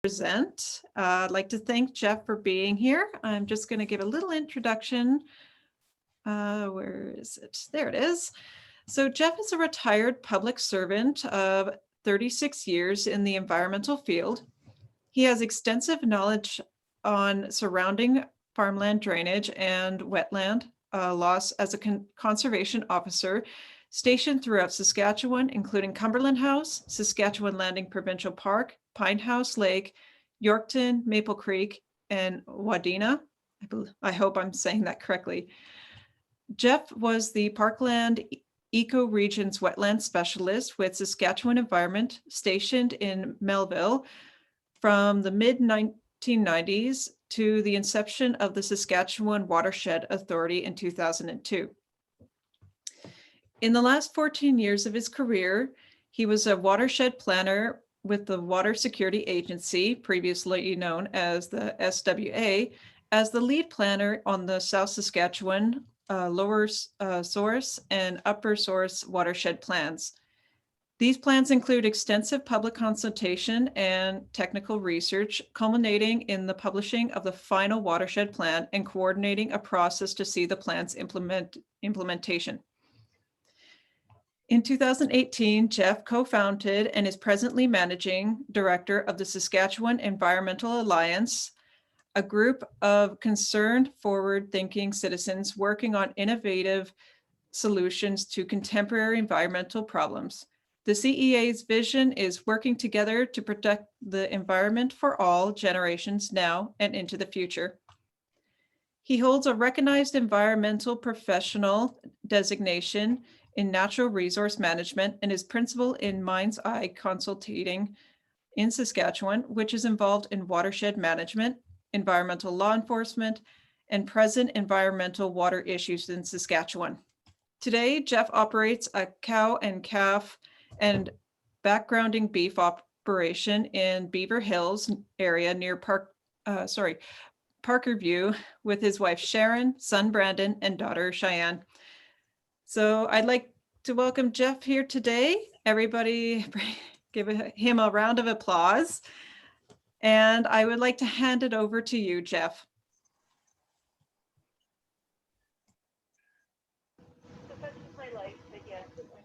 present. I'd like to thank Jeff for being here. I'm just going to give a little introduction. Where is it? There it is. So Jeff is a retired public servant of 36 years in the environmental field. He has extensive knowledge on surrounding farmland drainage and wetland loss as a conservation officer stationed throughout Saskatchewan, including Cumberland House, Saskatchewan Landing Provincial Park, Pine House Lake, Yorkton, Maple Creek, and Wadena. I hope I'm saying that correctly. Jeff was the Parkland Ecoregions Wetland Specialist with Saskatchewan Environment stationed in Melville from the mid-1990s to the inception of the Saskatchewan Watershed Authority in 2002. In the last 14 years of his career, he was a watershed planner with the Water Security Agency, previously known as the SWA, as the lead planner on the South Saskatchewan Lower Source and Upper Source watershed plans. These plans include extensive public consultation and technical research, culminating in the publishing of the final watershed plan and coordinating a process to see the plan's implementation. In 2018, Jeff co-founded and is presently managing director of the Saskatchewan Environmental Alliance, a group of concerned, forward-thinking citizens working on innovative solutions to contemporary environmental problems. The CEA's vision is working together to protect the environment for all generations now and into the future. He holds a recognized environmental professional designation in natural resource management and is principal in Mind's Eye Consulting in Saskatchewan, which is involved in watershed management, environmental law enforcement, and present environmental water issues in Saskatchewan. Today, Jeff operates a cow and calf and backgrounding beef operation in Beaver Hills area near Parkerview with his wife Sharon, son Brandon, and daughter Cheyenne. So I'd like to welcome Jeff here today. Everybody give him a round of applause. And I would like to hand it over to you, Jeff.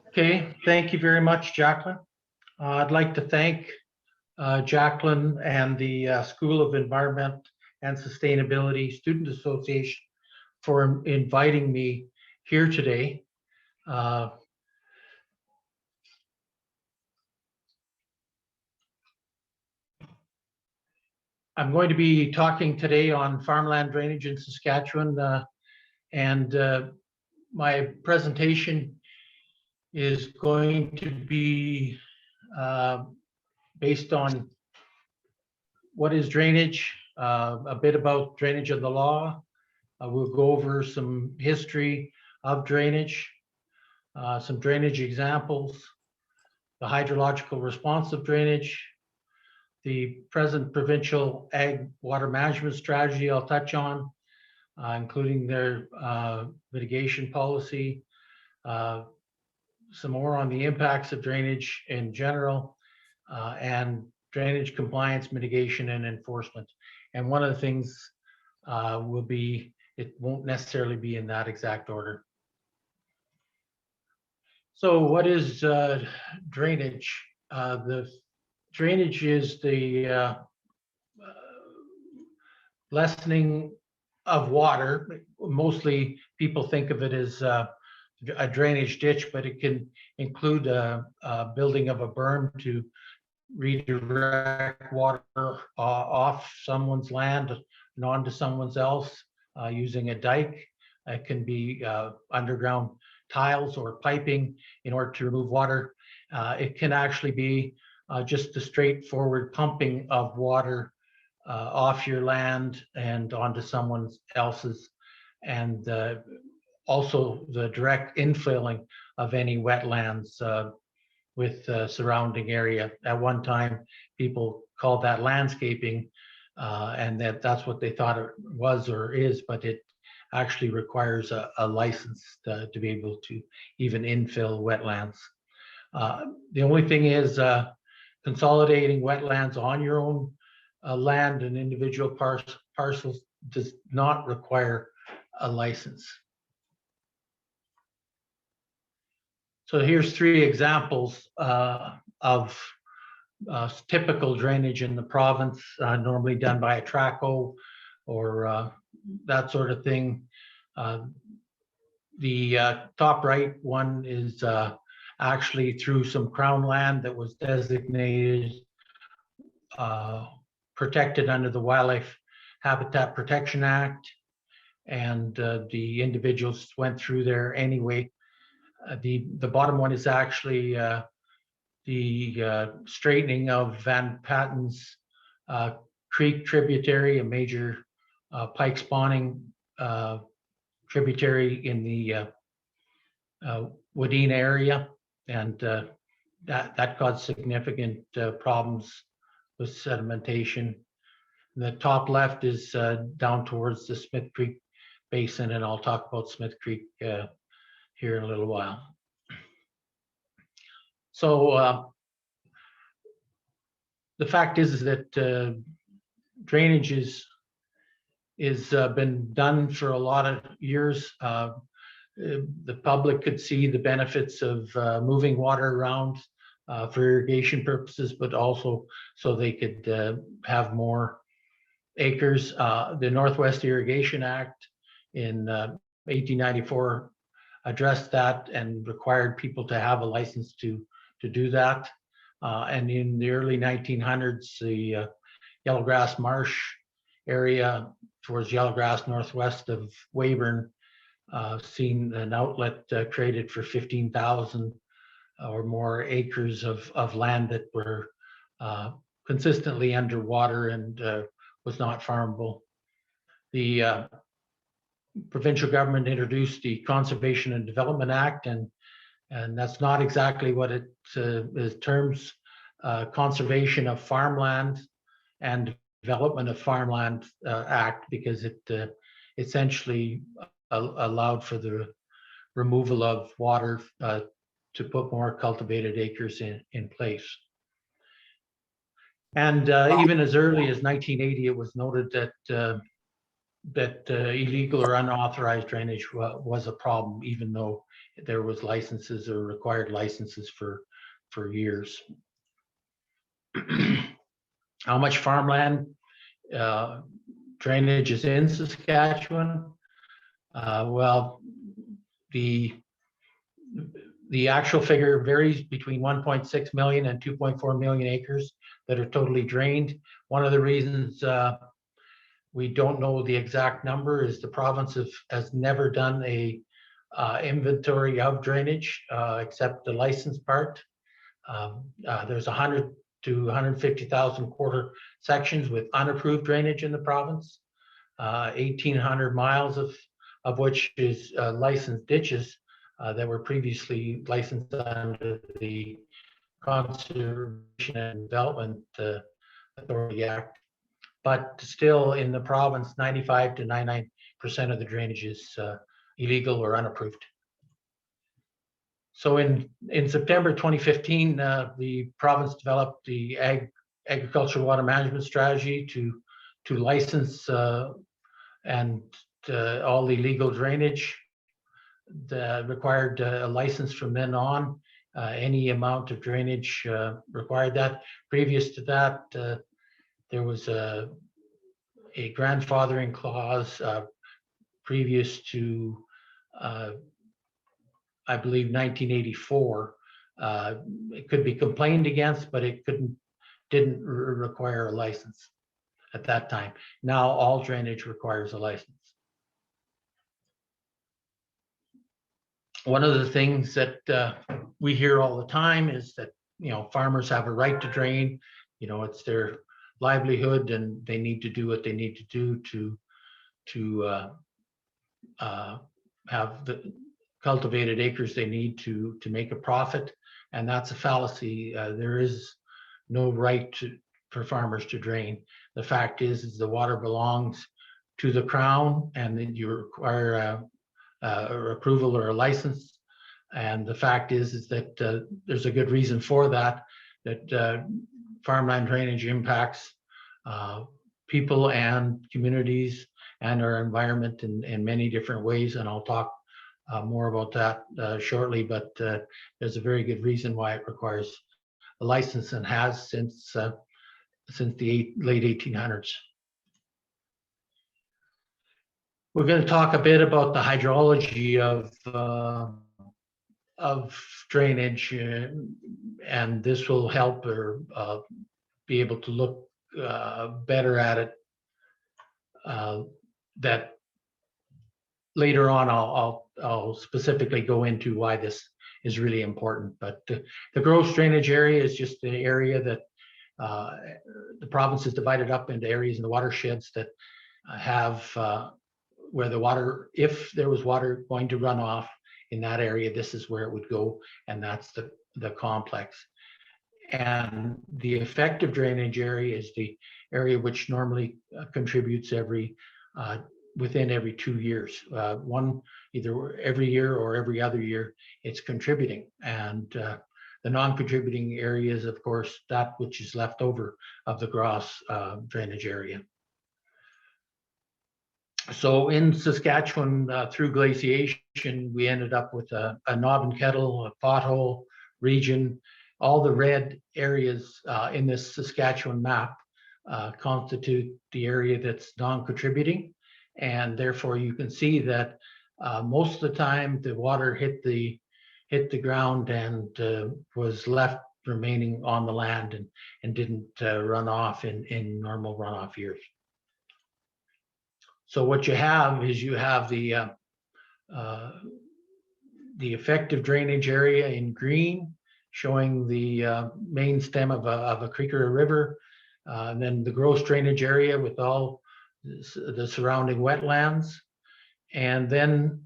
Okay, thank you very much, Jacqueline. I'd like to thank Jacqueline and the School of Environment and Sustainability Student Association for inviting me here today. I'm going to be talking today on farmland drainage in Saskatchewan, and my presentation is going to be based on what is drainage, a bit about drainage and the law. We'll go over some history of drainage, some drainage examples, the hydrological response of drainage, the present provincial ag water management strategy I'll touch on, including their mitigation policy, some more on the impacts of drainage in general, and drainage compliance, mitigation, and enforcement. And one of the things will be, it won't necessarily be in that exact order. So what is drainage? The drainage is the lessening of water. Mostly people think of it as a drainage ditch, but it can include a building of a berm to redirect water off someone's land and onto someone else using a dike. It can be underground tiles or piping in order to remove water. It can actually be just the straightforward pumping of water off your land and onto someone else's, and also the direct infilling of any wetlands with surrounding area. At one time, people called that landscaping, and that's what they thought it was or is, but it actually requires a license to be able to even infill wetlands. The only thing is consolidating wetlands on your own land and individual parcels does not require a license. So here's 3 examples of typical drainage in the province, normally done by a traco or that sort of thing. The top right one is actually through some Crown land that was designated protected under the Wildlife Habitat Protection Act, and the individuals went through there anyway. The bottom one is actually the straightening of Van Patten's Creek tributary, a major pike spawning tributary in the Wadena area, and that caused significant problems with sedimentation. And the top left is down towards the Smith Creek Basin, and I'll talk about Smith Creek here in a little while. So the fact is that drainage is been done for a lot of years. The public could see the benefits of moving water around for irrigation purposes, but also so they could have more acres. The Northwest Irrigation Act in 1894 addressed that and required people to have a license to do that. And in the early 1900s, the Yellowgrass Marsh area towards Yellowgrass northwest of Weyburn seen an outlet created for 15,000 or more acres of land that were consistently underwater and was not farmable. The provincial government introduced the Conservation and Development Act, and that's not exactly what it is terms, Conservation of Farmland and Development of Farmland Act, because it essentially allowed for the removal of water to put more cultivated acres in place. And even as early as 1980, it was noted that illegal or unauthorized drainage was a problem, even though there was licenses or required licenses for years. How much farmland drainage is in Saskatchewan? Well, the actual figure varies between 1.6 million and 2.4 million acres that are totally drained. One of the reasons we don't know the exact number is the province has never done a inventory of drainage except the license part. There's 100 to 150,000 quarter sections with unapproved drainage in the province, 1,800 miles of which is licensed ditches that were previously licensed under the Conservation and Development Authority Act. But still in the province, 95 to 99% of the drainage is illegal or unapproved. So in September 2015, the province developed the agricultural water management strategy to license and all illegal drainage. Required a license from then on. Any amount of drainage required that. Previous to that, there was a grandfathering clause previous to I believe 1984. It could be complained against, but it didn't require a license at that time. Now all drainage requires a license. One of the things that we hear all the time is that farmers have a right to drain. It's their livelihood, and they need to do what they need to do to have the cultivated acres they need to make a profit, and that's a fallacy. There is no right for farmers to drain. The fact is the water belongs to the Crown, and then you require approval or a license. And the fact is that there's a good reason for that. Farmland drainage impacts people and communities and our environment in many different ways. And I'll talk more about that shortly, but there's a very good reason why it requires a license and has since the late 1800s. We're going to talk a bit about the hydrology of drainage, and this will help or be able to look better at it. That later on, I'll specifically go into why this is really important. But the gross drainage area is just the area that the province is divided up into areas in the watersheds that have where the water, if there was water going to run off in that area, this is where it would go, and that's the complex. And the effective drainage area is the area which normally contributes within every 2 years. One, either every year or every other year, it's contributing. And the non-contributing area is, of course, that which is left over of the gross drainage area. So in Saskatchewan, through glaciation, we ended up with a knob and kettle, a pothole region. All the red areas in this Saskatchewan map constitute the area that's non-contributing. And therefore you can see that most of the time the water hit the ground and was left remaining on the land and didn't run off in normal runoff years. So what you have is you have the effective drainage area in green, showing the main stem of a creek or a river, and then the gross drainage area with all the surrounding wetlands, and then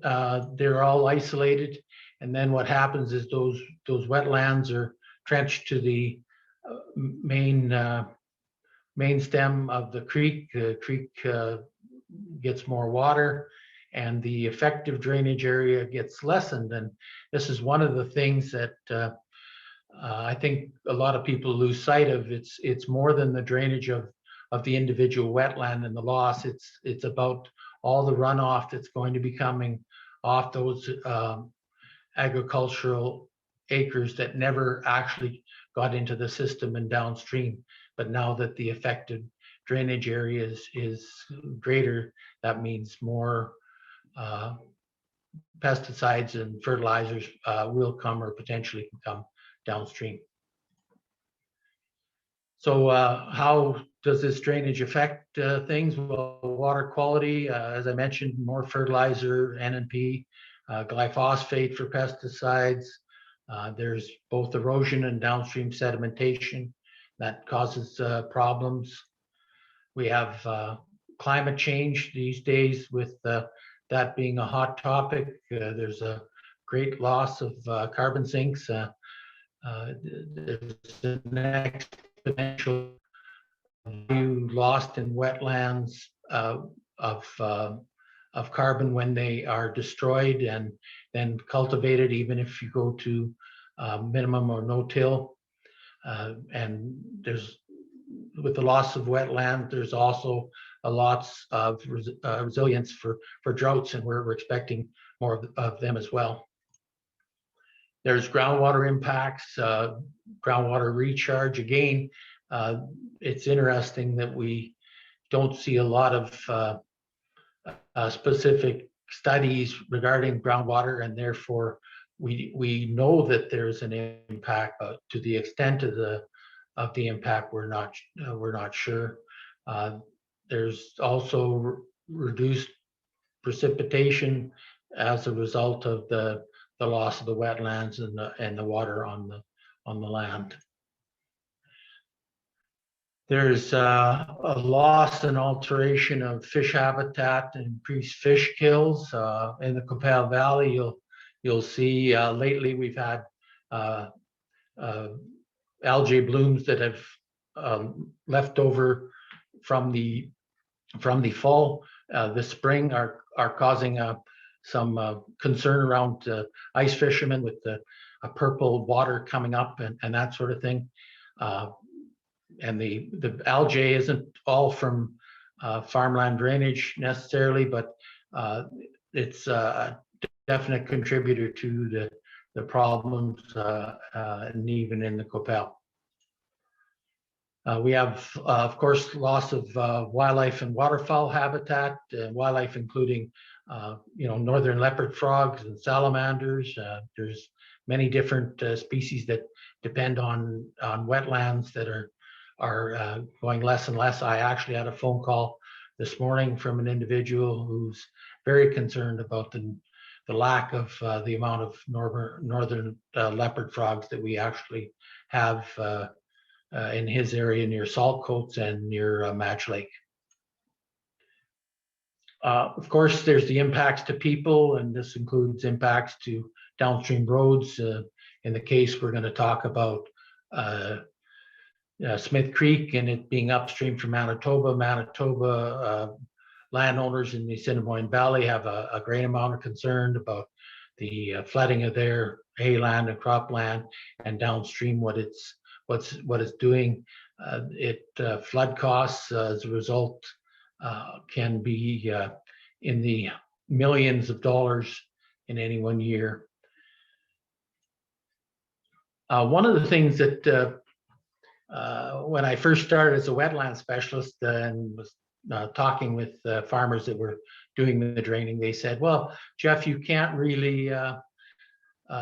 they're all isolated. And then what happens is those wetlands are trenched to the main stem of the creek. The creek gets more water, and the effective drainage area gets lessened. And this is one of the things that I think a lot of people lose sight of. It's more than the drainage of the individual wetland and the loss. It's about all the runoff that's going to be coming off those agricultural acres that never actually got into the system and downstream. But now that the affected drainage area is greater, that means more pesticides and fertilizers will come or potentially can come downstream. So how does this drainage affect things? Well, water quality, as I mentioned, more fertilizer, N&P, glyphosate for pesticides. There's both erosion and downstream sedimentation that causes problems. We have climate change these days, with that being a hot topic. There's a great loss of carbon sinks. There's an exponential value lost in wetlands of carbon when they are destroyed and then cultivated, even if you go to minimum or no-till. And there's, with the loss of wetland, there's also a loss of resilience for droughts, and we're expecting more of them as well. There's groundwater impacts, groundwater recharge. Again, it's interesting that we don't see a lot of specific studies regarding groundwater, and therefore we know that there's an impact, but to the extent of the impact, we're not sure. There's also reduced precipitation as a result of the loss of the wetlands and the water on the land. There's a loss and alteration of fish habitat and increased fish kills. In the Coupal Valley, you'll see lately we've had algae blooms that have left over from the fall. The spring are causing some concern around ice fishermen with a purple water coming up and that sort of thing. and the algae isn't all from farmland drainage necessarily, but it's a definite contributor to the problems, and even in the Copel. We have, of course, loss of wildlife and waterfowl habitat, wildlife including, northern leopard frogs and salamanders. There's many different species that depend on wetlands that are going less and less. I actually had a phone call this morning from an individual who's very concerned about the lack of the amount of northern leopard frogs that we actually have in his area near Saltcoats and near Match Lake. Of course, there's the impacts to people, and this includes impacts to downstream roads. In the case we're going to talk about Smith Creek and it being upstream from Manitoba. Manitoba landowners in the Assiniboine Valley have a great amount of concern about the flooding of their hayland and cropland, and downstream what it's doing. Flood costs as a result can be in the millions of dollars in any one year. One of the things that when I first started as a wetland specialist and was talking with farmers that were doing the draining, they said, well, Jeff, you can't really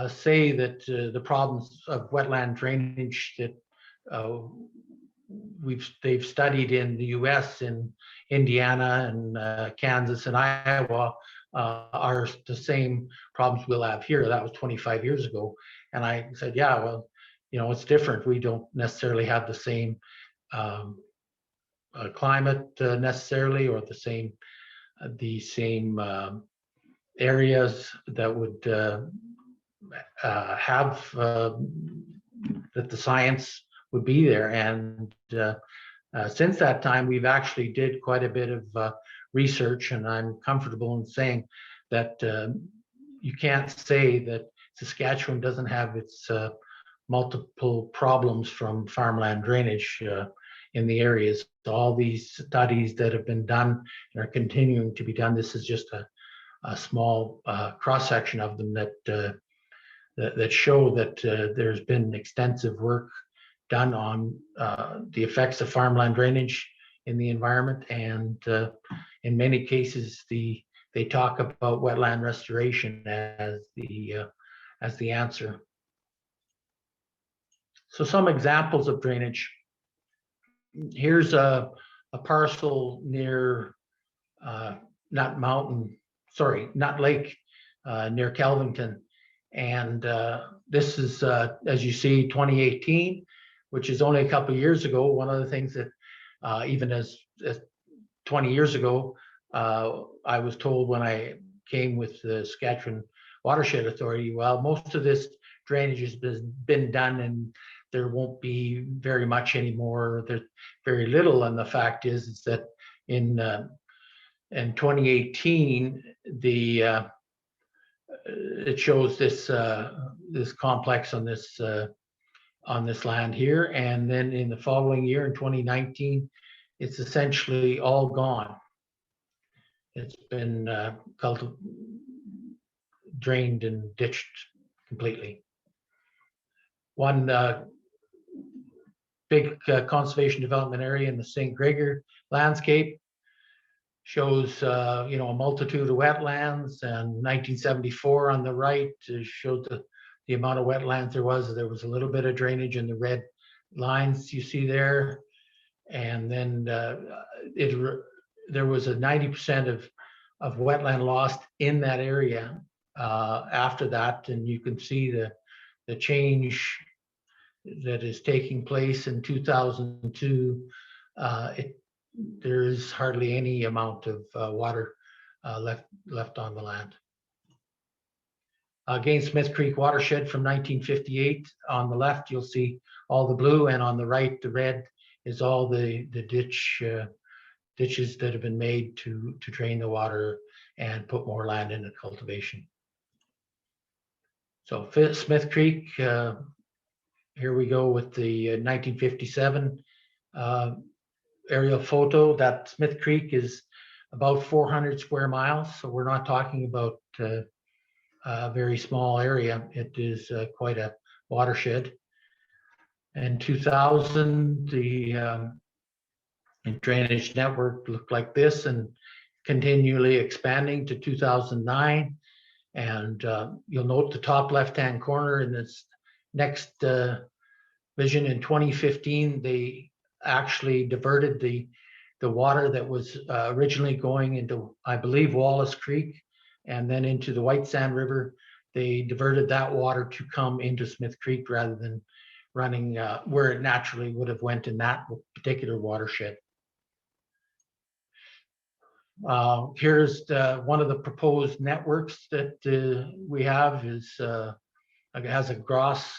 say that the problems of wetland drainage that they've studied in the US, in Indiana and Kansas and Iowa are the same problems we'll have here. That was 25 years ago. And I said, yeah, well, it's different. We don't necessarily have the same climate necessarily, or the same areas that would have that the science would be there. And since that time, we've actually did quite a bit of research, and I'm comfortable in saying that you can't say that Saskatchewan doesn't have its multiple problems from farmland drainage in the areas. All these studies that have been done and are continuing to be done, this is just a small cross-section of them that show that there's been extensive work done on the effects of farmland drainage in the environment, and in many cases they talk about wetland restoration as the answer. So some examples of drainage. Here's a parcel near not lake, near Kelvington, and this is as you see 2018, which is only a couple of years ago. One of the things that even as 20 years ago, I was told when I came with the Saskatchewan Watershed Authority, well, most of this drainage has been done and there won't be very much anymore. There's very little, and the fact is that in 2018, it shows this complex on this land here, and then in the following year in 2019, it's essentially all gone. It's been drained and ditched completely. One big conservation development area in the St. Gregor landscape shows a multitude of wetlands, and 1974 on the right showed the amount of wetlands there was. There was a little bit of drainage in the red lines you see there, and then there was a 90% of wetland lost in that area after that, and you can see the change that is taking place in 2002. There is hardly any amount of water left on the land. Again, Smith Creek watershed from 1958. On the left, you'll see all the blue, and on the right, the red is all the ditches that have been made to drain the water and put more land into cultivation. So Smith Creek, here we go with the 1957 aerial photo, that Smith Creek is about 400 square miles. So we're not talking about a very small area. It is quite a watershed. In 2000, the drainage network looked like this and continually expanding to 2009. And you'll note the top left-hand corner in this next vision in 2015, they actually diverted the water that was originally going into, I believe, Wallace Creek and then into the White Sand River. They diverted that water to come into Smith Creek rather than running where it naturally would have went in that particular watershed. Here's one of the proposed networks that we have is it has a gross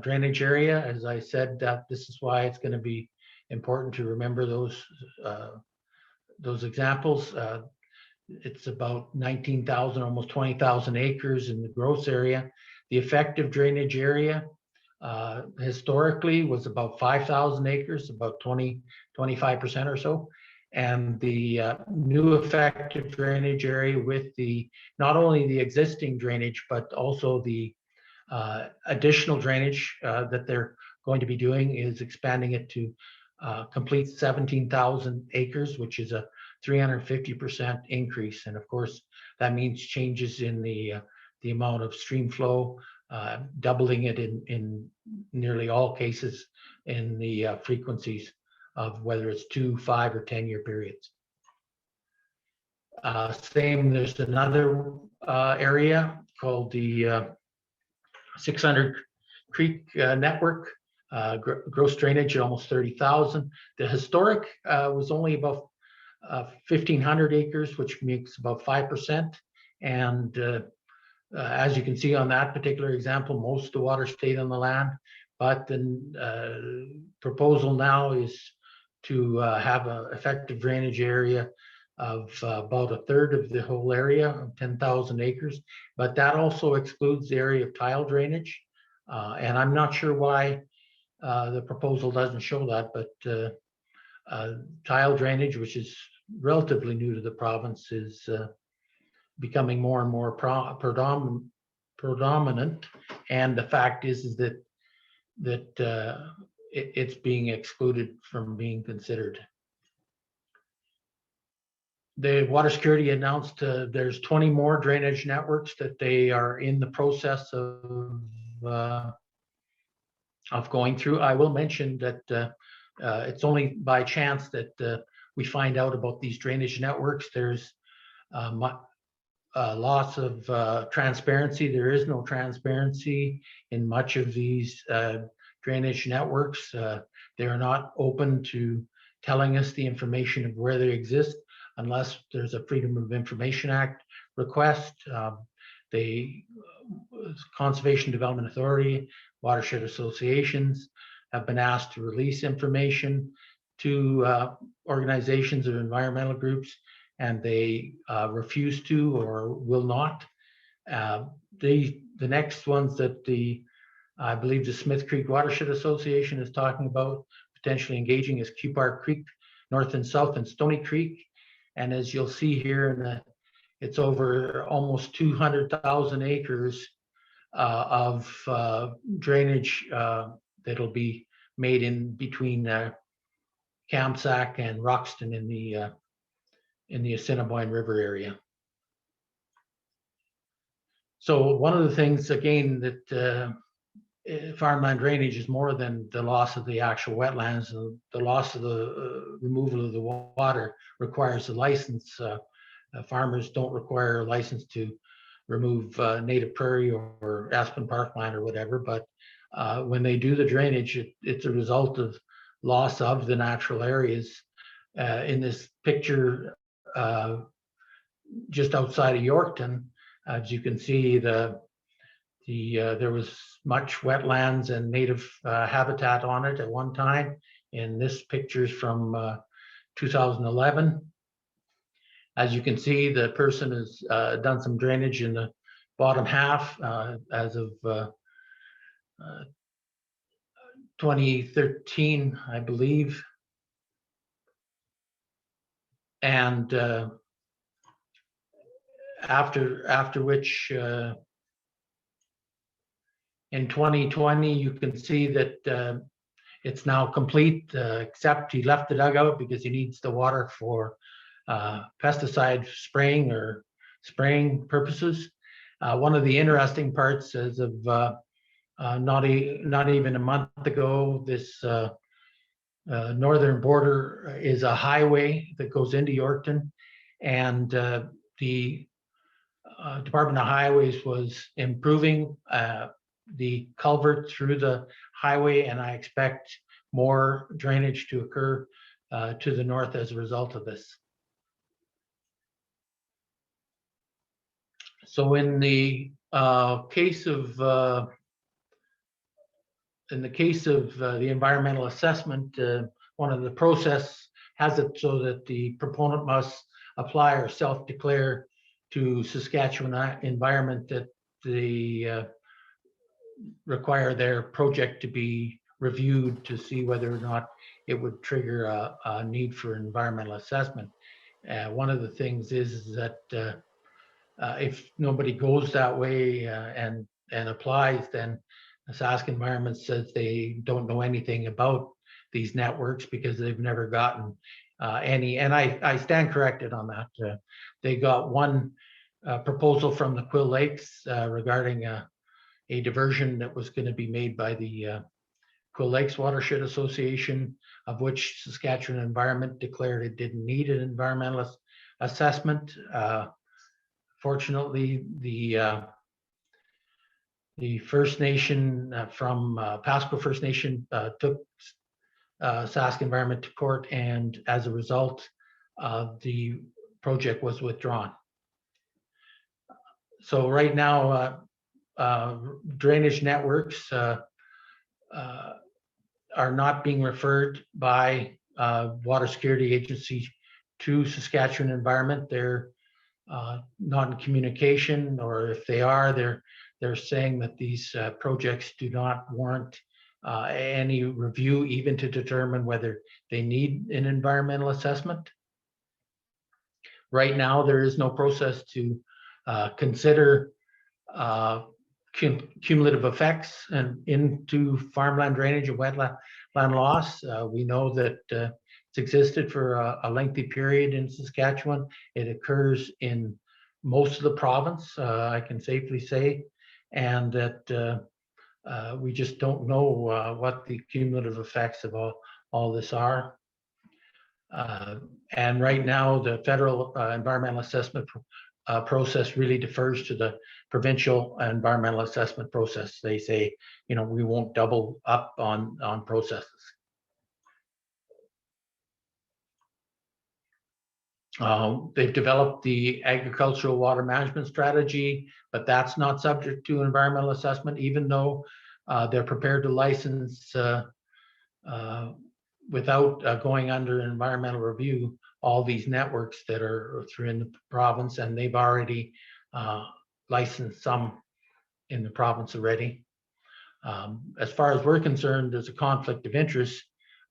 drainage area. As I said, this is why it's going to be important to remember those examples. It's about 19,000, almost 20,000 acres in the gross area. The effective drainage area historically was about 5,000 acres, about 25% or so. And the new effective drainage area with not only the existing drainage, but also the additional drainage that they're going to be doing is expanding it to complete 17,000 acres, which is a 350% increase. And of course, that means changes in the amount of stream flow, doubling it in nearly all cases in the frequencies of whether it's 2, 5, or 10-year periods. There's another area called the 600 Creek Network, gross drainage at almost 30,000. The historic was only about 1,500 acres, which makes about 5%. And as you can see on that particular example, most of the water stayed on the land. But the proposal now is to have an effective drainage area of about a third of the whole area, 10,000 acres. But that also excludes the area of tile drainage. And I'm not sure why the proposal doesn't show that, but tile drainage, which is relatively new to the province, is becoming more and more predominant. And the fact is that it's being excluded from being considered. The Water Security announced there's 20 more drainage networks that they are in the process of going through. I will mention that it's only by chance that we find out about these drainage networks. There's lots of transparency. There is no transparency in much of these drainage networks. They are not open to telling us the information of where they exist unless there's a Freedom of Information Act request. The Conservation Development Authority, watershed associations have been asked to release information to organizations or environmental groups, and they refuse to or will not. The next ones that I believe the Smith Creek Watershed Association is talking about potentially engaging is Cupar Creek, North and South, and Stony Creek. And as you'll see here, it's over almost 200,000 acres of drainage that'll be made in between Kamsack and Roxton in the Assiniboine River area. So one of the things, again, that farmland drainage is more than the loss of the actual wetlands. The loss of the removal of the water requires a license. Farmers don't require a license to remove native prairie or aspen parkland or whatever, but when they do the drainage, it's a result of loss of the natural areas. In this picture, just outside of Yorkton, as you can see, there was much wetlands and native habitat on it at one time. And this picture is from 2011. As you can see, the person has done some drainage in the bottom half as of 2013, I believe. And after which in 2020, you can see that it's now complete, except he left the dugout because he needs the water for pesticide spraying or spraying purposes. One of the interesting parts is of not even a month ago, this northern border is a highway that goes into Yorkton, and the Department of Highways was improving the culvert through the highway, and I expect more drainage to occur to the north as a result of this. So in the case of the environmental assessment, one of the process has it so that the proponent must apply or self-declare to Saskatchewan Environment that they require their project to be reviewed to see whether or not it would trigger a need for environmental assessment. One of the things is that if nobody goes that way and applies, then Sask Environment says they don't know anything about these networks because they've never gotten any. And I stand corrected on that. They got one proposal from the Quill Lakes regarding a diversion that was going to be made by the Quill Lakes Watershed Association, of which Saskatchewan Environment declared it didn't need an environmental assessment. Fortunately, the First Nation from Pasco First Nation took Sask Environment to court, and as a result, the project was withdrawn. So right now, drainage networks are not being referred by Water Security Agency to Saskatchewan Environment. They're not in communication, or if they are, they're saying that these projects do not warrant any review, even to determine whether they need an environmental assessment. Right now, there is no process to consider cumulative effects and into farmland drainage and wetland loss. We know that it's existed for a lengthy period in Saskatchewan. It occurs in most of the province, I can safely say, and that we just don't know what the cumulative effects of all this are. And right now, the federal environmental assessment process really defers to the provincial environmental assessment process. They say, you know, we won't double up on processes. They've developed the agricultural water management strategy, but that's not subject to environmental assessment, even though they're prepared to license without going under an environmental review all these networks that are through the province, and they've already licensed some in the province already. As far as we're concerned, there's a conflict of interest.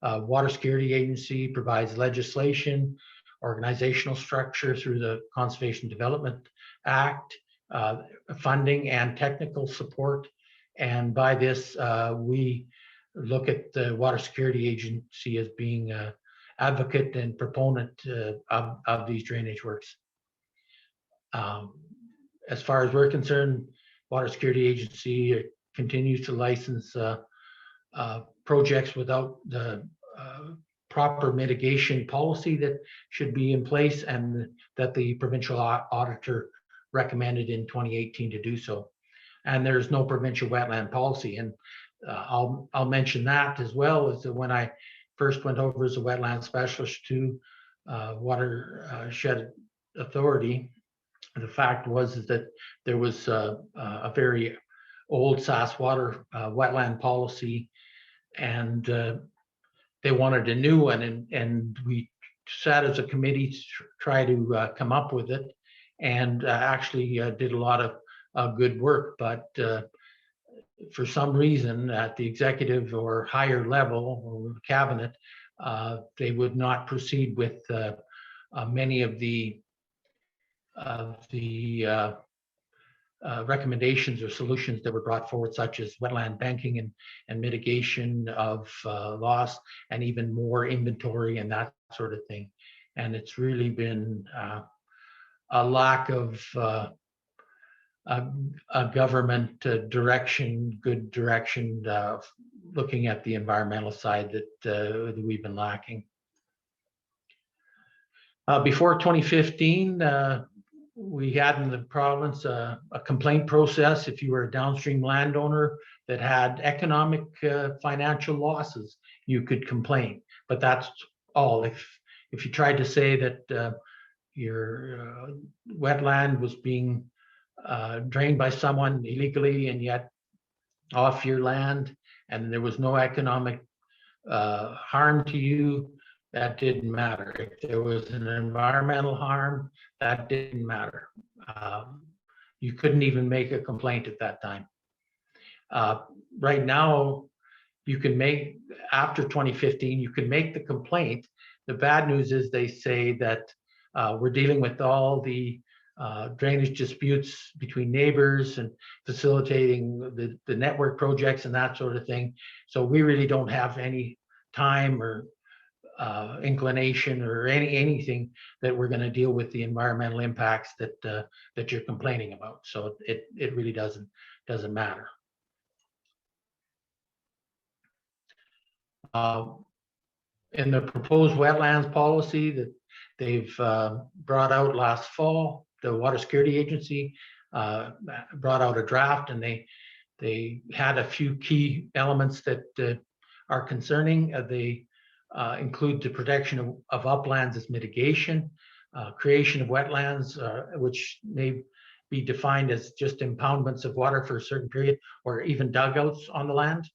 Water Security Agency provides legislation, organizational structure through the Conservation Development Act, funding and technical support. And by this, we look at the Water Security Agency as being an advocate and proponent of these drainage works. As far as we're concerned, Water Security Agency continues to license projects without the proper mitigation policy that should be in place, and that the provincial auditor recommended in 2018 to do so. And there's no provincial wetland policy. And I'll mention that as well, is that when I first went over as a wetland specialist to Watershed Authority, the fact was that there was a very old Sask Water wetland policy, and they wanted a new one, and we sat as a committee to try to come up with it, and actually did a lot of good work. But for some reason, at the executive or higher level or cabinet, they would not proceed with many of the recommendations or solutions that were brought forward, such as wetland banking and mitigation of loss, and even more inventory and that sort of thing. And it's really been a lack of a government direction, good direction, looking at the environmental side that we've been lacking. Before 2015, we had in the province a complaint process if you were a downstream landowner that had economic financial losses, you could complain. But that's all. If you tried to say that your wetland was being drained by someone illegally and yet off your land, and there was no economic harm to you, that didn't matter. If there was an environmental harm, that didn't matter. You couldn't even make a complaint at that time. Right now, you can make, after 2015, you can make the complaint. The bad news is they say that we're dealing with all the drainage disputes between neighbors and facilitating the network projects and that sort of thing. So we really don't have any time or inclination or anything that we're going to deal with the environmental impacts that you're complaining about. So it really doesn't matter. In the proposed wetlands policy that they've brought out last fall, the Water Security Agency brought out a draft, and they had a few key elements that are concerning. They include the protection of uplands as mitigation, creation of wetlands, which may be defined as just impoundments of water for a certain period, or even dugouts on the land.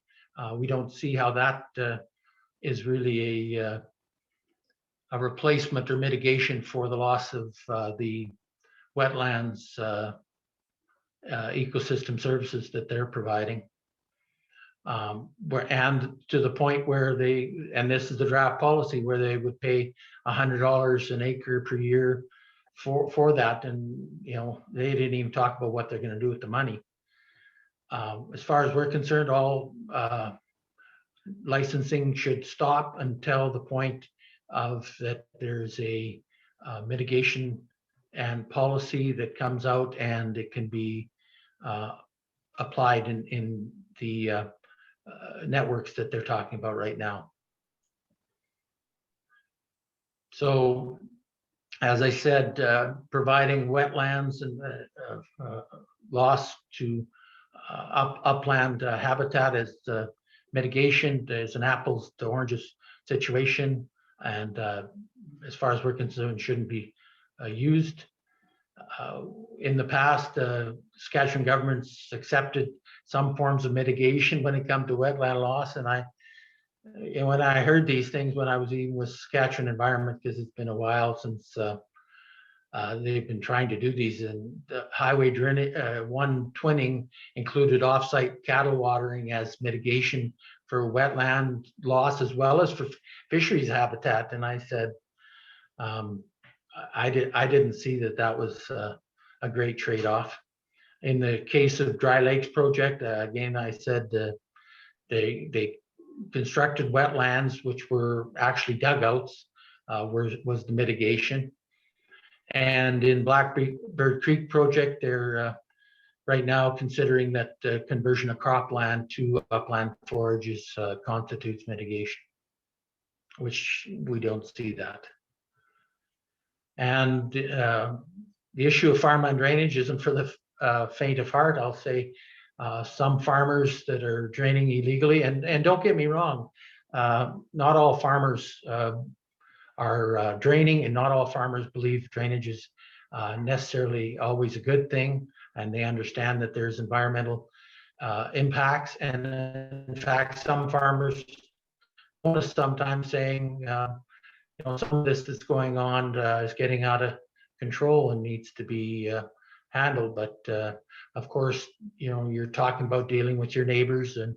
We don't see how that is really a replacement or mitigation for the loss of the wetlands ecosystem services that they're providing. And to the point where they, and this is the draft policy, where they would pay $100 an acre per year for that. And, you know, they didn't even talk about what they're going to do with the money. As far as we're concerned, all licensing should stop until the point of that there's a mitigation and policy that comes out, and it can be applied in the networks that they're talking about right now. So, as I said, providing wetlands and loss to upland habitat as mitigation is an apples to oranges situation, and as far as we're concerned, shouldn't be used. In the past, Saskatchewan governments accepted some forms of mitigation when it comes to wetland loss, and when I heard these things when I was even with Saskatchewan Environment, because it's been a while since they've been trying to do these, and the highway drainage one twinning included offsite cattle watering as mitigation for wetland loss as well as for fisheries habitat, and I said I didn't see that was a great trade-off. In the case of Dry Lakes project, again, I said they constructed wetlands, which were actually dugouts, was the mitigation. And in Blackbird Creek project, they're right now considering that conversion of cropland to upland forages constitutes mitigation, which we don't see that. And the issue of farmland drainage isn't for the faint of heart. I'll say some farmers that are draining illegally, and don't get me wrong, not all farmers are draining, and not all farmers believe drainage is necessarily always a good thing, and they understand that there's environmental impacts. And in fact, some farmers sometimes saying, you know, some of this that's going on is getting out of control and needs to be handled. But of course, you know, you're talking about dealing with your neighbors, and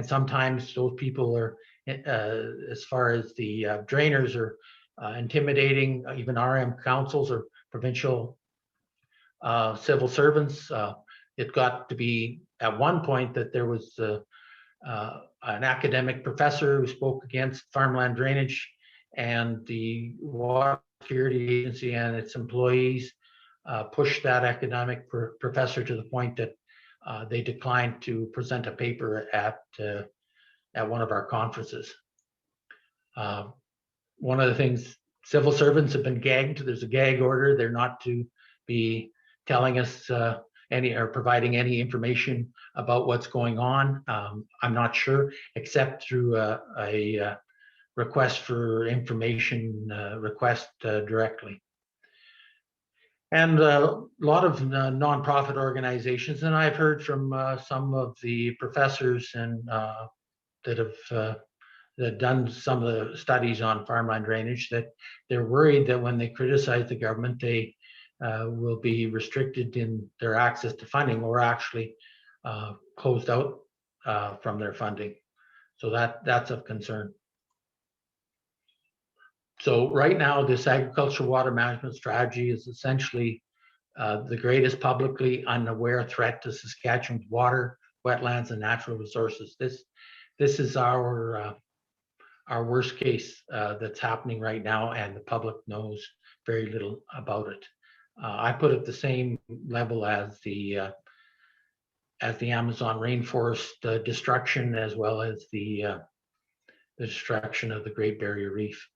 sometimes those people are, as far as the drainers are intimidating even RM councils or provincial civil servants. It got to be at one point that there was an academic professor who spoke against farmland drainage, and the Water Security Agency and its employees pushed that academic professor to the point that they declined to present a paper at one of our conferences. One of the things, civil servants have been gagged. There's a gag order. They're not to be telling us any or providing any information about what's going on. I'm not sure, except through a request for information request directly. And a lot of nonprofit organizations, and I've heard from some of the professors and that have done some of the studies on farmland drainage, that they're worried that when they criticize the government, they will be restricted in their access to funding, or actually closed out from their funding. So that's of concern. So right now, this agricultural water management strategy is essentially the greatest publicly unaware threat to Saskatchewan's water, wetlands, and natural resources. This is our worst case that's happening right now, and the public knows very little about it. I put it the same level as the Amazon rainforest destruction, as well as the destruction of the Great Barrier Reef.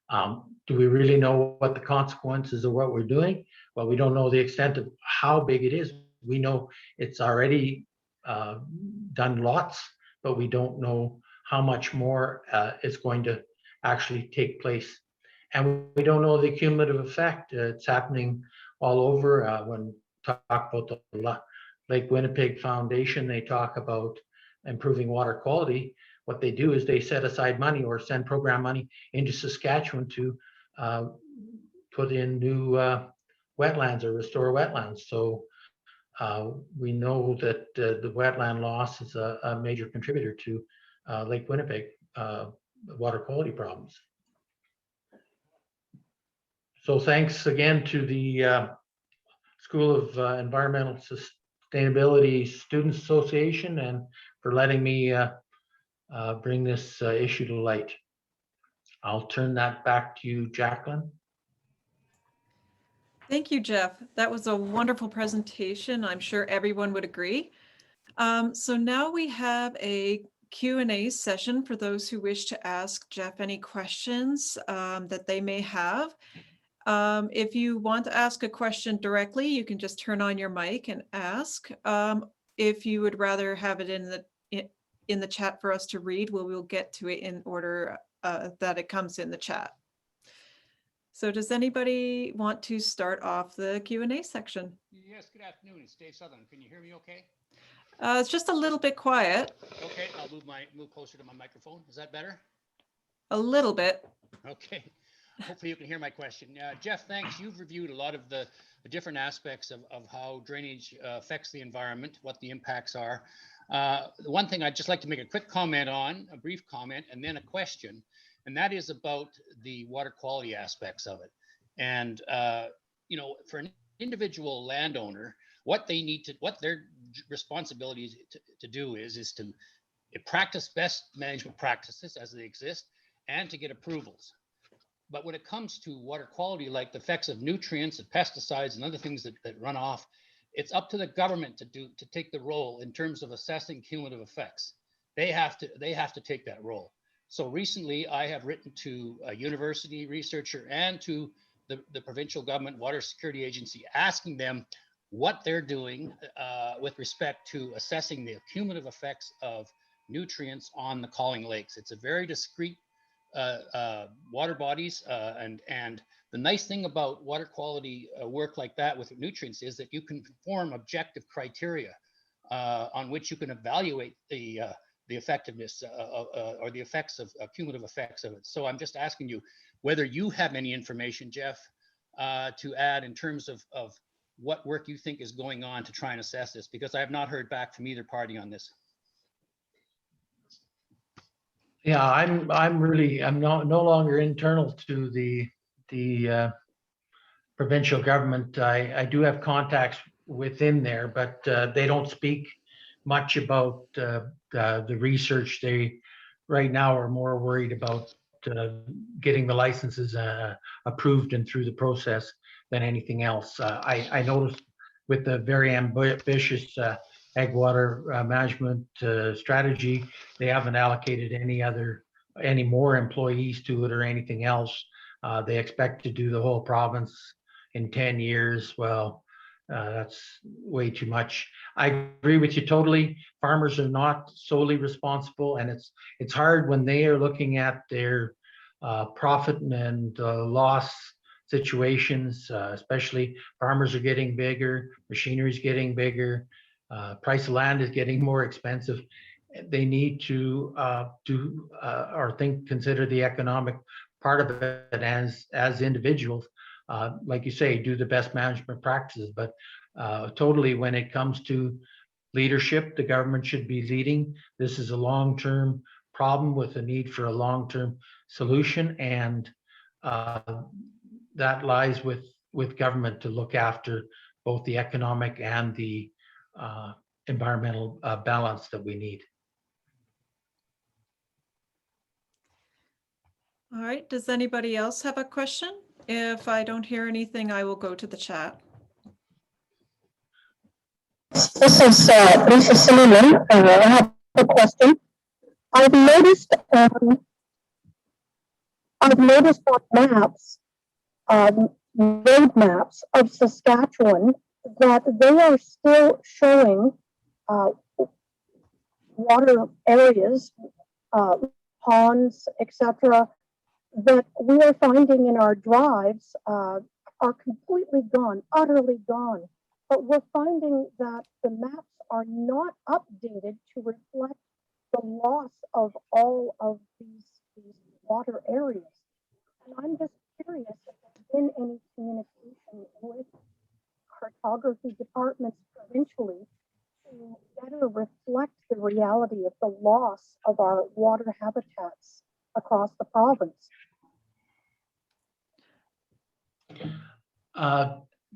Do we really know what the consequences of what we're doing? Well, we don't know the extent of how big it is. We know it's already done lots, but we don't know how much more is going to actually take place. And we don't know the cumulative effect. It's happening all over. When talk about the Lake Winnipeg Foundation, they talk about improving water quality. What they do is they set aside money or send program money into Saskatchewan to put in new wetlands or restore wetlands. So we know that the wetland loss is a major contributor to Lake Winnipeg water quality problems. So thanks again to the School of Environmental Sustainability Students Association, and for letting me bring this issue to light. I'll turn that back to you, Jacqueline. Thank you, Jeff. That was a wonderful presentation. I'm sure everyone would agree. So now we have a Q&A session for those who wish to ask Jeff any questions that they may have. If you want to ask a question directly, you can just turn on your mic and ask. If you would rather have it in the chat for us to read, we'll get to it in order that it comes in the chat. So does anybody want to start off the Q&A section? Yes, good afternoon. It's Dave Sutherland. Can you hear me okay? It's just a little bit quiet. Okay, I'll move closer to my microphone. Is that better? A little bit. Okay. Hopefully you can hear my question. Jeff, thanks. You've reviewed a lot of the different aspects of how drainage affects the environment, what the impacts are. The one thing I'd just like to make a quick comment on, a brief comment, and then a question, and that is about the water quality aspects of it. And, you know, for an individual landowner, what their responsibility to do is to practice best management practices as they exist, and to get approvals. But when it comes to water quality, like the effects of nutrients and pesticides and other things that run off, it's up to the government to take the role in terms of assessing cumulative effects. They have to take that role. So recently, I have written to a university researcher and to the provincial government water security agency, asking them what they're doing with respect to assessing the cumulative effects of nutrients on the calling lakes. It's a very discrete water bodies, and the nice thing about water quality work like that with nutrients is that you can form objective criteria on which you can evaluate the effectiveness or the effects of cumulative effects of it. So I'm just asking you whether you have any information, Jeff, to add in terms of what work you think is going on to try and assess this, because I have not heard back from either party on this. Yeah, I'm no longer internal to the provincial government. I do have contacts within there, but they don't speak much about the research. They right now are more worried about getting the licenses approved and through the process than anything else. I noticed with the very ambitious ag water management strategy, they haven't allocated any more employees to it or anything else. They expect to do the whole province in 10 years. Well, that's way too much. I agree with you totally. Farmers are not solely responsible, and it's hard when they are looking at their profit and loss situations, especially farmers are getting bigger, machinery is getting bigger, price of land is getting more expensive. They need to consider the economic part of it as individuals. Like you say, do the best management practices, but totally when it comes to leadership, the government should be leading. This is a long-term problem with a need for a long-term solution, and that lies with government to look after both the economic and the environmental balance that we need. All right, does anybody else have a question? If I don't hear anything, I will go to the chat. This is Lisa Silverman. I have a question. I've noticed on maps, road maps of Saskatchewan, that they are still showing water areas, ponds, etc., that we are finding in our drives are completely gone, utterly gone. But we're finding that the maps are not updated to reflect the loss of all of these water areas. And I'm just curious if there's been any communication with cartography departments provincially to better reflect the reality of the loss of our water habitats across the province.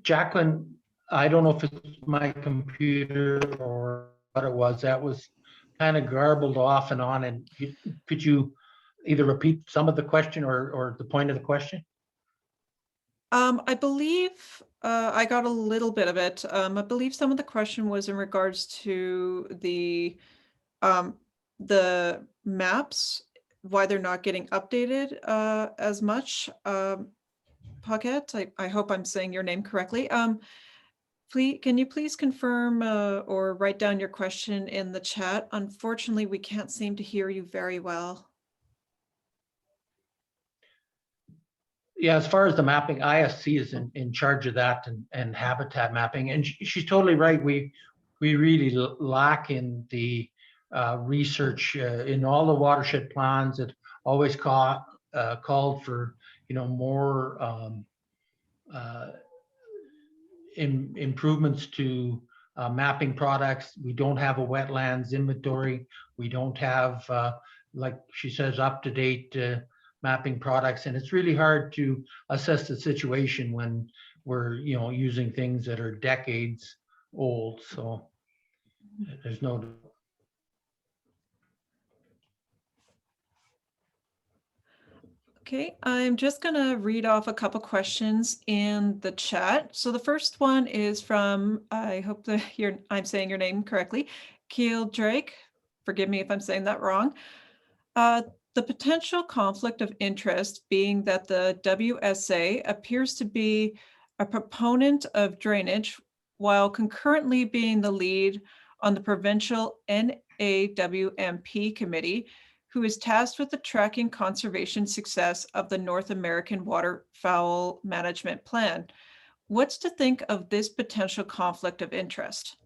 Jacqueline, I don't know if it's my computer or what it was. That was kind of garbled off and on. And could you either repeat some of the question or the point of the question? I believe I got a little bit of it. I believe some of the question was in regards to the maps, why they're not getting updated as much. Paquette, I hope I'm saying your name correctly. Can you please confirm or write down your question in the chat? Unfortunately, we can't seem to hear you very well. Yeah, as far as the mapping, ISC is in charge of that and habitat mapping. And she's totally right. We really lack in the research in all the watershed plans. It always called for more improvements to mapping products. We don't have a wetlands inventory. We don't have, like she says, up-to-date mapping products, and it's really hard to assess the situation when we're using things that are decades old. So there's no. Okay, I'm just going to read off a couple questions in the chat. So the first one is from, I hope that I'm saying your name correctly, Keel Drake. Forgive me if I'm saying that wrong. The potential conflict of interest being that the WSA appears to be a proponent of drainage while concurrently being the lead on the provincial NAWMP committee, who is tasked with the tracking conservation success of the North American Waterfowl Management Plan. What's to think of this potential conflict of interest?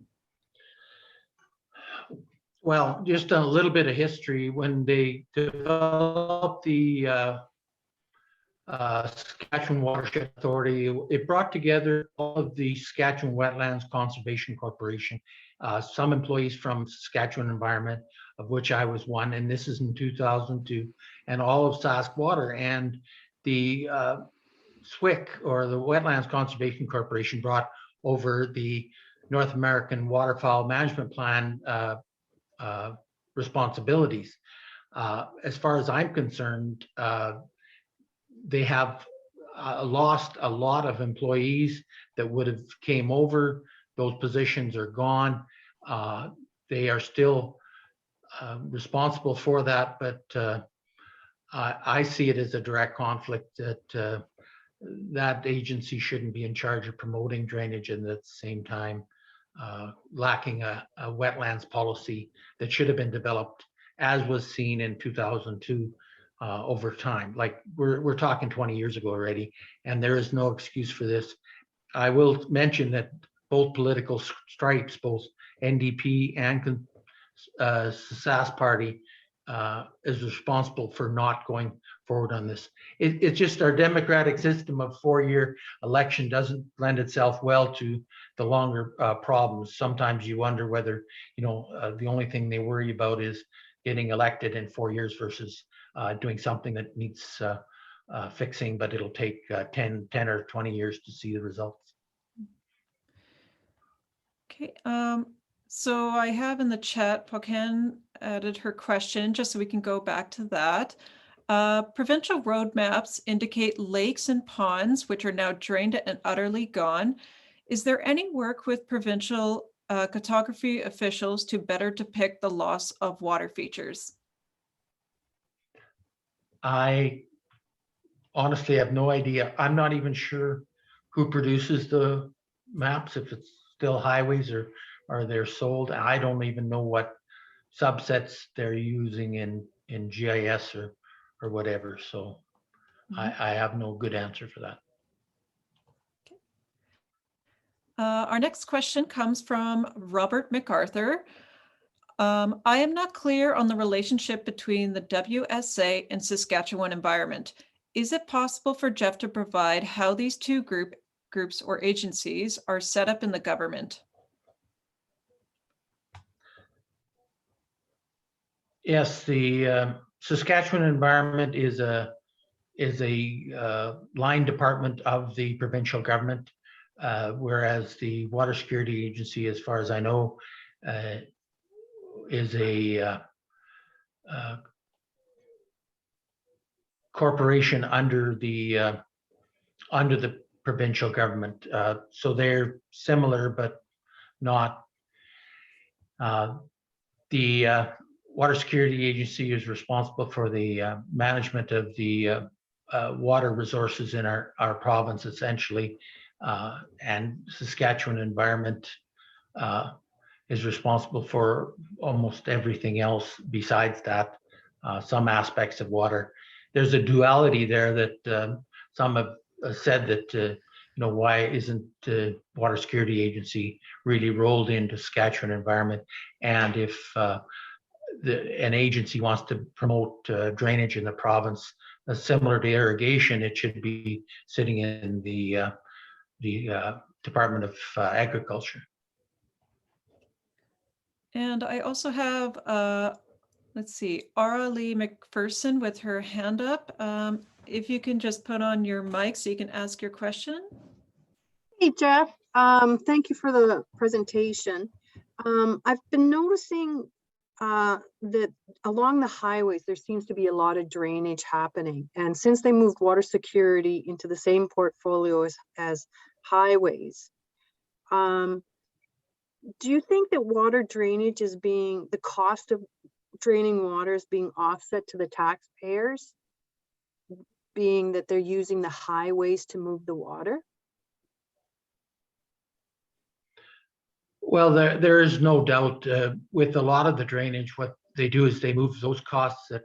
Well, just a little bit of history. When they developed the Saskatchewan Watershed Authority, it brought together all of the Saskatchewan Wetlands Conservation Corporation, some employees from Saskatchewan Environment, of which I was one, and this is in 2002, and all of Sask Water. And the SWIC, or the Wetlands Conservation Corporation, brought over the North American Waterfowl Management Plan responsibilities. As far as I'm concerned, they have lost a lot of employees that would have came over. Those positions are gone. They are still responsible for that, but I see it as a direct conflict that that agency shouldn't be in charge of promoting drainage, and at the same time lacking a wetlands policy that should have been developed, as was seen in 2002 over time. Like we're talking 20 years ago already, and there is no excuse for this. I will mention that both political stripes, both NDP and SAS party, is responsible for not going forward on this. It's just our democratic system of 4-year election doesn't lend itself well to the longer problems. Sometimes you wonder whether, the only thing they worry about is getting elected in 4 years versus doing something that needs fixing, but it'll take 10 or 20 years to see the results. Okay, so I have in the chat, Pauken added her question, just so we can go back to that. Provincial road maps indicate lakes and ponds, which are now drained and utterly gone. Is there any work with provincial cartography officials to better depict the loss of water features? I honestly have no idea. I'm not even sure who produces the maps, if it's still highways or they're sold. I don't even know what subsets they're using in GIS or whatever. So I have no good answer for that. Okay. Our next question comes from Robert MacArthur. I am not clear on the relationship between the WSA and Saskatchewan environment. Is it possible for Jeff to provide how these two groups or agencies are set up in the government? Yes, the Saskatchewan environment is a line department of the provincial government, whereas the Water Security Agency, as far as I know, is a corporation under the provincial government. So they're similar, but not. The Water Security Agency is responsible for the management of the water resources in our province, essentially, and Saskatchewan Environment is responsible for almost everything else besides that, some aspects of water. There's a duality there that some have said that, why isn't the Water Security Agency really rolled into Saskatchewan Environment? And if an agency wants to promote drainage in the province, similar to irrigation, it should be sitting in the Department of Agriculture. And I also have, let's see, Ara Lee McPherson with her hand up. If you can just put on your mic so you can ask your question. Hey, Jeff. Thank you for the presentation. I've been noticing that along the highways, there seems to be a lot of drainage happening. And since they moved water security into the same portfolio as highways, do you think that water drainage is the cost of draining water is being offset to the taxpayers, being that they're using the highways to move the water? Well, there is no doubt with a lot of the drainage, what they do is they move those costs that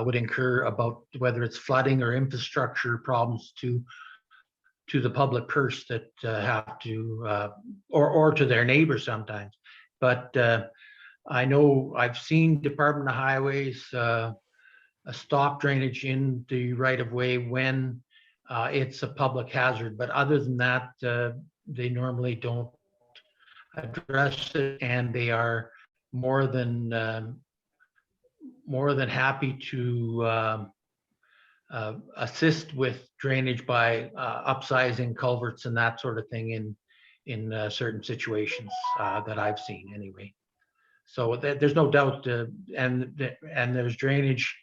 would incur about whether it's flooding or infrastructure problems to the public purse that have to, or to their neighbors sometimes. But I know I've seen Department of Highways stop drainage in the right of way when it's a public hazard. But other than that, they normally don't address it, and they are more than more than happy to assist with drainage by upsizing culverts and that sort of thing in certain situations that I've seen anyway. So there's no doubt, and there's drainage.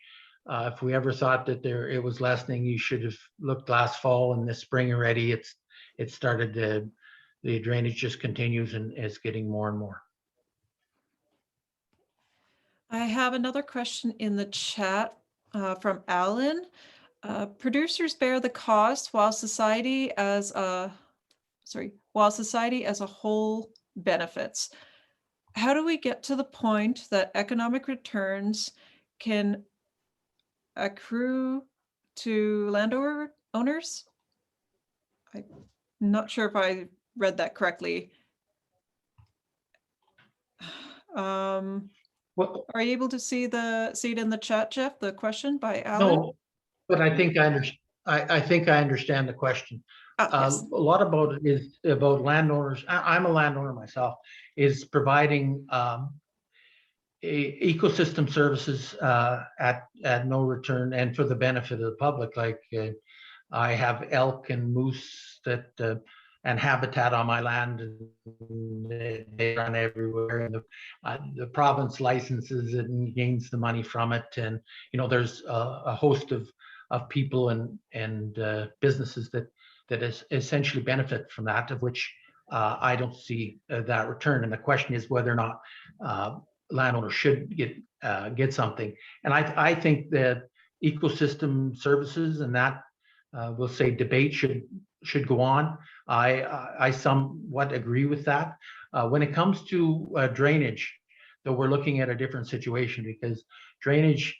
If we ever thought that it was lessening, you should have looked last fall and this spring already. It started to, the drainage just continues and is getting more and more. I have another question in the chat from Alan. Producers bear the cost while society as a whole benefits. How do we get to the point that economic returns can accrue to landowners? I'm not sure if I read that correctly. Well, Are you able to see it in the chat, Jeff? The question by Alan? no, but I think I think I understand the question. Yes. A lot about it is about landowners. I'm a landowner myself. Is providing ecosystem services at no return and for the benefit of the public. Like I have elk and moose that and habitat on my land, and they run everywhere. And the province licenses it and gains the money from it. And there's a host of people and businesses that is essentially benefit from that, of which I don't see that return. And the question is whether or not landowners should get something. And I think that ecosystem services and that we'll say debate should go on. I somewhat agree with that. When it comes to drainage, though, we're looking at a different situation, because drainage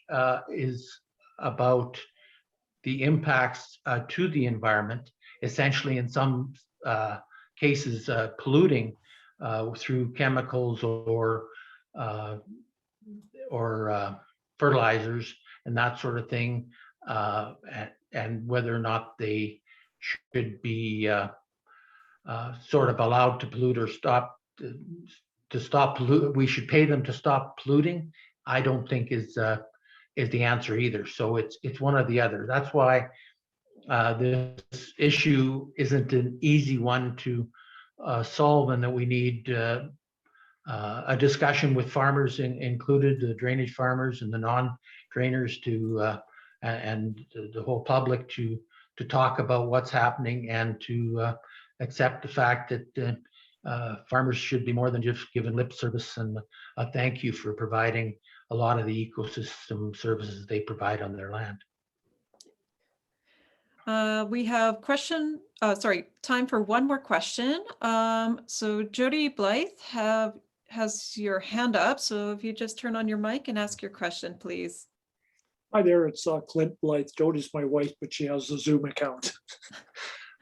is about the impacts to the environment, essentially in some cases polluting through chemicals or fertilizers and that sort of thing, and whether or not they should be sort of allowed to pollute or to stop polluting. We should pay them to stop polluting. I don't think is the answer either. So it's one or the other. That's why this issue isn't an easy one to solve, and that we need a discussion with farmers included, the drainage farmers and the non-drainers, and the whole public to talk about what's happening and to accept the fact that farmers should be more than just giving lip service and a thank you for providing a lot of the ecosystem services they provide on their land. We have time for one more question. So Jody Blythe has your hand up. So if you just turn on your mic and ask your question, please. Hi there, it's Clint Blythe. Jody's my wife, but she has a Zoom account.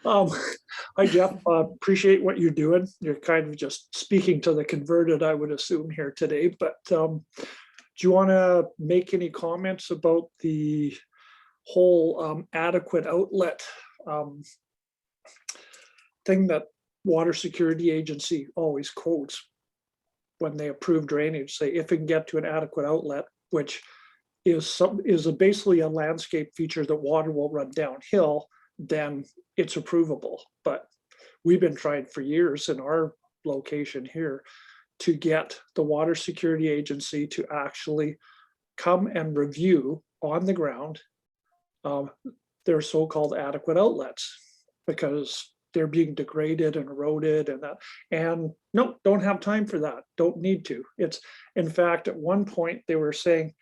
Hi, Jeff. Appreciate what you're doing. You're kind of just speaking to the converted, I would assume, here today. But do you want to make any comments about the whole adequate outlet thing that Water Security Agency always quotes when they approve drainage? Say, if it can get to an adequate outlet, which is basically a landscape feature that water will run downhill, then it's approvable. But we've been trying for years in our location here to get the Water Security Agency to actually come and review on the ground their so-called adequate outlets, because they're being degraded and eroded and no, don't have time for that, don't need to. It's, in fact, at one point they were saying,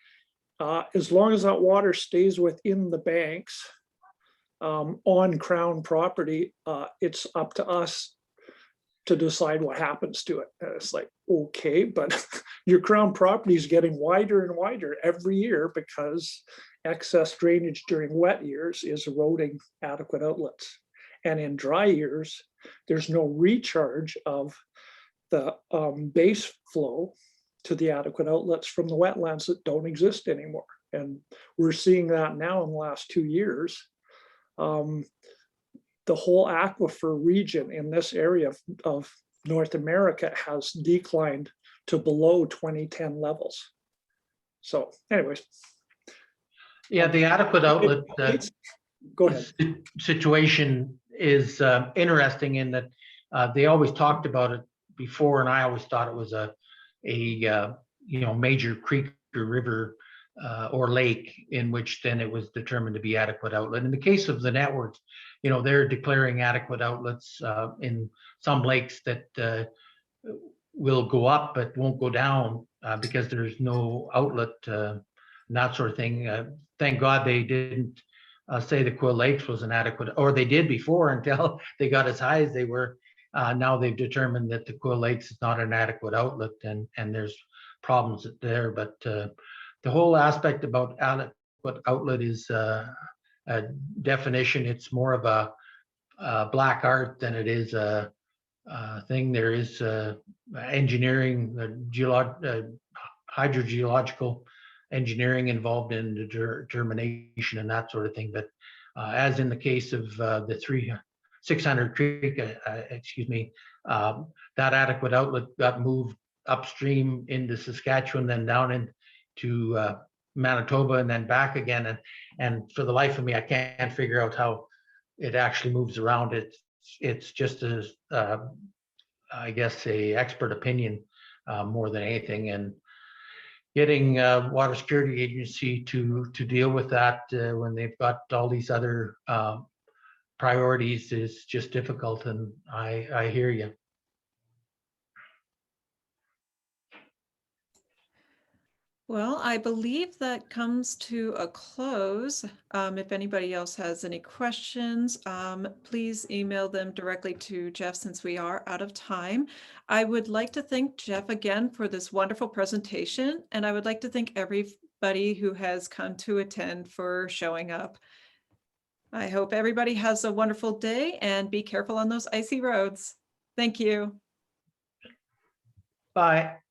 as long as that water stays within the banks on Crown property, it's up to us to decide what happens to it. And it's like, okay, but your Crown property is getting wider and wider every year because excess drainage during wet years is eroding adequate outlets. And in dry years, there's no recharge of the base flow to the adequate outlets from the wetlands that don't exist anymore. And we're seeing that now in the last 2 years. The whole aquifer region in this area of North America has declined to below 2010 levels. So anyways, Yeah, the adequate outlet go ahead. situation is interesting in that they always talked about it before, and I always thought it was a major creek or river or lake in which then it was determined to be adequate outlet. In the case of the networks, they're declaring adequate outlets in some lakes that will go up but won't go down because there's no outlet and that sort of thing. Thank God they didn't say the Quill Lakes was inadequate, or they did before until they got as high as they were. Now they've determined that the Quill Lakes is not an adequate outlet, and there's problems there. But the whole aspect about adequate outlet is a definition. It's more of a black art than it is a thing. There is engineering, hydrogeological engineering involved in the determination and that sort of thing. But as in the case of the 600 Creek, that adequate outlet got moved upstream into Saskatchewan, then down into Manitoba, and then back again. And for the life of me, I can't figure out how it actually moves around. It's just as I guess a expert opinion more than anything, and getting Water Security Agency to deal with that when they've got all these other priorities is just difficult. And I hear you. Well, I believe that comes to a close. If anybody else has any questions, please email them directly to Jeff since we are out of time. I would like to thank Jeff again for this wonderful presentation, and I would like to thank everybody who has come to attend for showing up. I hope everybody has a wonderful day and be careful on those icy roads. Thank you. Bye.